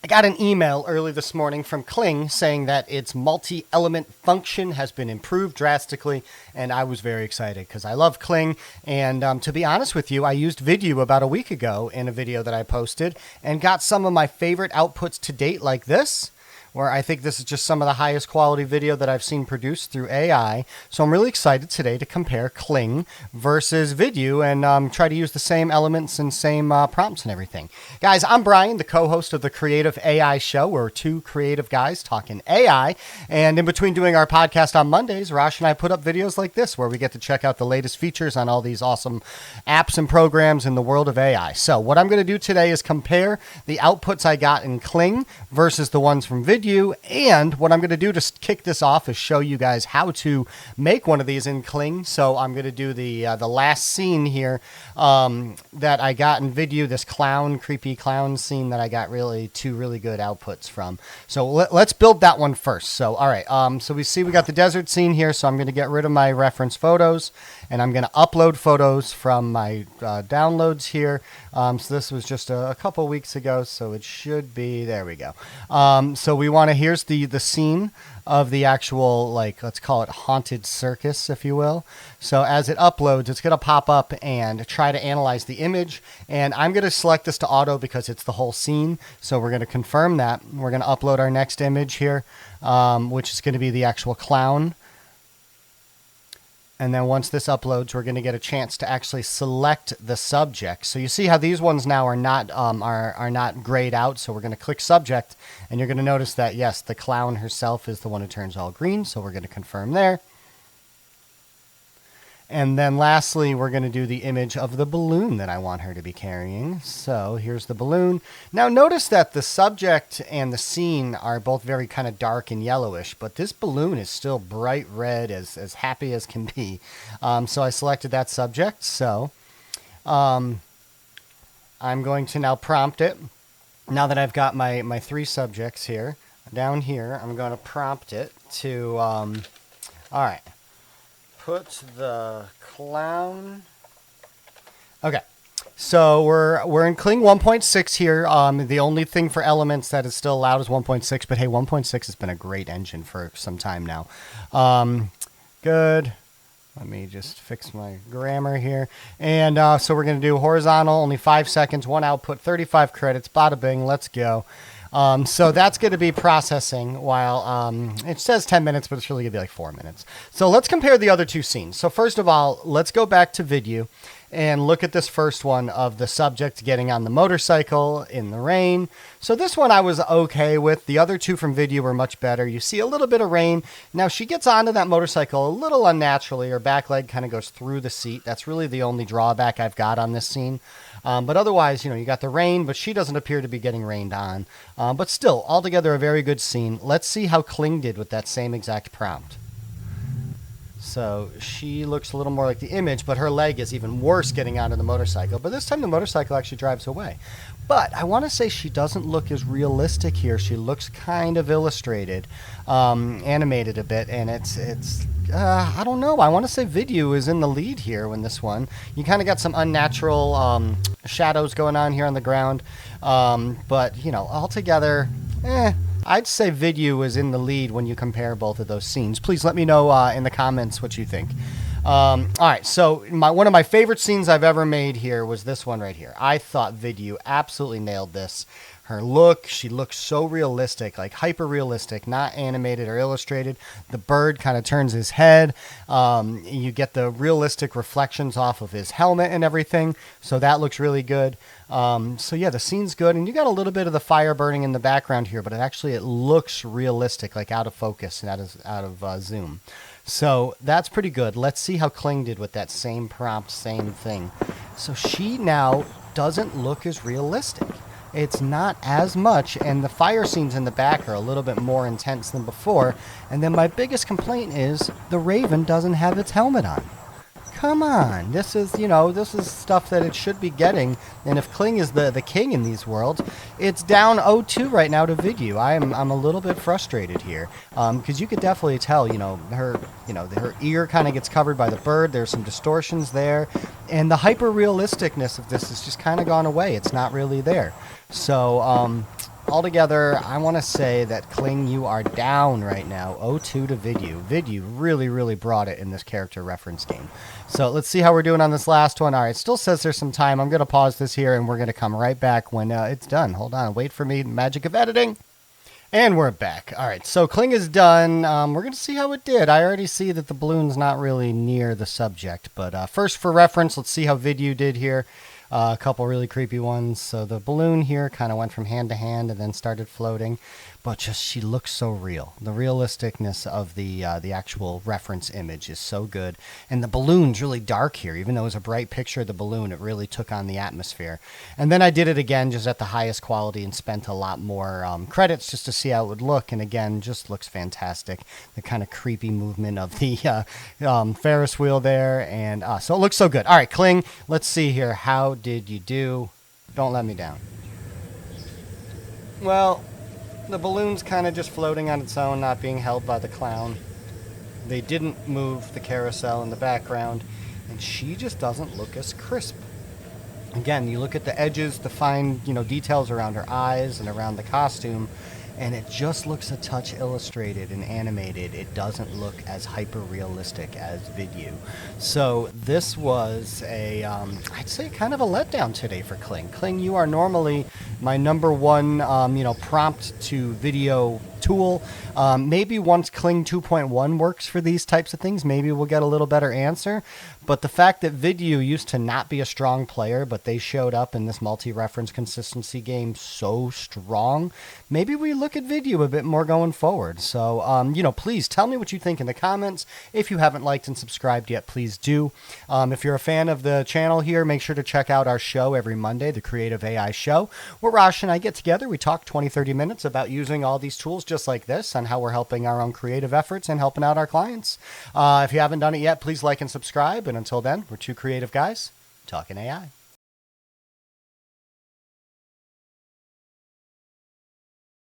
I got an email early this morning from Kling saying that its multi-element function has been improved drastically, and I was very excited because I love Kling. And to be honest with you, I used Vidu about a week ago in a video that I posted and got some of my favorite outputs to date like this, where I think this is just some of the highest quality video that I've seen produced through AI. So I'm really excited today to compare Kling versus Vidu and try to use the same elements and same prompts and everything. Guys, I'm Brian, the co-host of the Creative AI Show. We're two creative guys talking AI. And in between doing our podcast on Mondays, Rosh and I put up videos like this where we get to check out the latest features on all these awesome apps and programs in the world of AI. So what I'm going to do today is compare the outputs I got in Kling versus the ones from Vidu. And what I'm going to do to kick this off is show you guys how to make one of these in Kling. So I'm going to do the last scene here that I got in Vidu, this creepy clown scene that I got two really good outputs from. So let's build that one first. So all right, so we see we got the desert scene here. So I'm going to get rid of my reference photos, and I'm going to upload photos from my downloads here. So this was just a couple weeks ago, so it should be, there we go. So we want to, here's the scene of the actual, like, let's call it haunted circus, if you will. So as it uploads, it's going to pop up and try to analyze the image. And I'm going to select this to auto because it's the whole scene. So we're going to confirm that. We're going to upload our next image here, which is going to be the actual clown. And then once this uploads, we're going to get a chance to actually select the subject. So you see how these ones now are not grayed out. So we're going to click subject, and you're going to notice that, yes, the clown herself is the one who turns all green. So we're going to confirm there. And then lastly, we're going to do the image of the balloon that I want her to be carrying. So here's the balloon. Now notice that the subject and the scene are both very kind of dark and yellowish, but this balloon is still bright red, as happy as can be. So I selected that subject. So I'm going to now prompt it. Now that I've got my three subjects here, down here, I'm going to prompt it to, all right. Put the clown. Okay, so we're in Kling 1.6 here. The only thing for elements that is still allowed is 1.6, but hey, 1.6 has been a great engine for some time now. Good. Let me just fix my grammar here. And so we're going to do horizontal, only 5 seconds, one output, 35 credits, bada bing, let's go. So that's going to be processing while it says 10 minutes, but it's really going to be like 4 minutes. So let's compare the other two scenes. So first of all, let's go back to Vidu and look at this first one of the subject getting on the motorcycle in the rain. So this one I was okay with. The other two from Vidu were much better. You see a little bit of rain. Now she gets onto that motorcycle a little unnaturally. Her back leg kind of goes through the seat. That's really the only drawback I've got on this scene. But otherwise, you got the rain, but she doesn't appear to be getting rained on. But still, altogether a very good scene. Let's see how Kling did with that same exact prompt. So she looks a little more like the image, but her leg is even worse getting onto the motorcycle. But this time the motorcycle actually drives away. But I want to say she doesn't look as realistic here. She looks kind of illustrated, animated a bit, and it's I don't know. I want to say Vidu is in the lead here in this one. You kind of got some unnatural shadows going on here on the ground. But, altogether, I'd say Vidu is in the lead when you compare both of those scenes. Please let me know in the comments what you think. All right, so one of my favorite scenes I've ever made here was this one right here. I thought Vidu absolutely nailed this. Her look, she looks so realistic, like hyper-realistic, not animated or illustrated. The bird kind of turns his head. You get the realistic reflections off of his helmet and everything, so that looks really good. So yeah, the scene's good, and you got a little bit of the fire burning in the background here, but it looks realistic, like out of focus and out of zoom. So that's pretty good. Let's see how Kling did with that same prompt, same thing. So she now doesn't look as realistic. It's not as much, and the fire scenes in the back are a little bit more intense than before. And then my biggest complaint is the Raven doesn't have its helmet on. Come on, this is stuff that it should be getting. And if Kling is the king in these worlds, it's down 0-2 right now to Vidu. I'm a little bit frustrated here because you could definitely tell, her ear kind of gets covered by the bird. There's some distortions there, and the hyper realisticness of this has just kind of gone away. It's not really there. So altogether, I want to say that Kling, you are down right now, 0-2 to Vidu. Vidu really, really brought it in this character reference game. So let's see how we're doing on this last one. All right, it still says there's some time. I'm going to pause this here, and we're going to come right back when it's done. Hold on, wait for me, magic of editing. And we're back. All right, so Kling is done. We're going to see how it did. I already see that the balloon's not really near the subject. But first, for reference, let's see how Vidu did here. A couple really creepy ones. So the balloon here kind of went from hand to hand and then started floating. But just she looks so real. The realisticness of the actual reference image is so good. And the balloon's really dark here. Even though it was a bright picture of the balloon, it really took on the atmosphere. And then I did it again just at the highest quality and spent a lot more credits just to see how it would look. And again, just looks fantastic. The kind of creepy movement of the Ferris wheel there. And so it looks so good. All right, Kling, let's see here. How did you do? Don't let me down. Well, the balloon's kind of just floating on its own, not being held by the clown. They didn't move the carousel in the background, and she just doesn't look as crisp. Again, you look at the edges, the fine, details around her eyes and around the costume, and it just looks a touch illustrated and animated. It doesn't look as hyper-realistic as Vidu. So this was I'd say kind of a letdown today for Kling. Kling, you are normally my number one, prompt to video tool. Maybe once Kling 2.1 works for these types of things, maybe we'll get a little better answer. But the fact that Vidu used to not be a strong player, but they showed up in this multi-reference consistency game so strong, maybe we look at Vidu a bit more going forward. So, please tell me what you think in the comments. If you haven't liked and subscribed yet, please do. If you're a fan of the channel here, make sure to check out our show every Monday, the Creative AI Show, where Rosh and I get together. We talk 20-30 minutes about using all these tools just like this and how we're helping our own creative efforts and helping out our clients. If you haven't done it yet, please like and subscribe. And until then, we're two creative guys talking AI.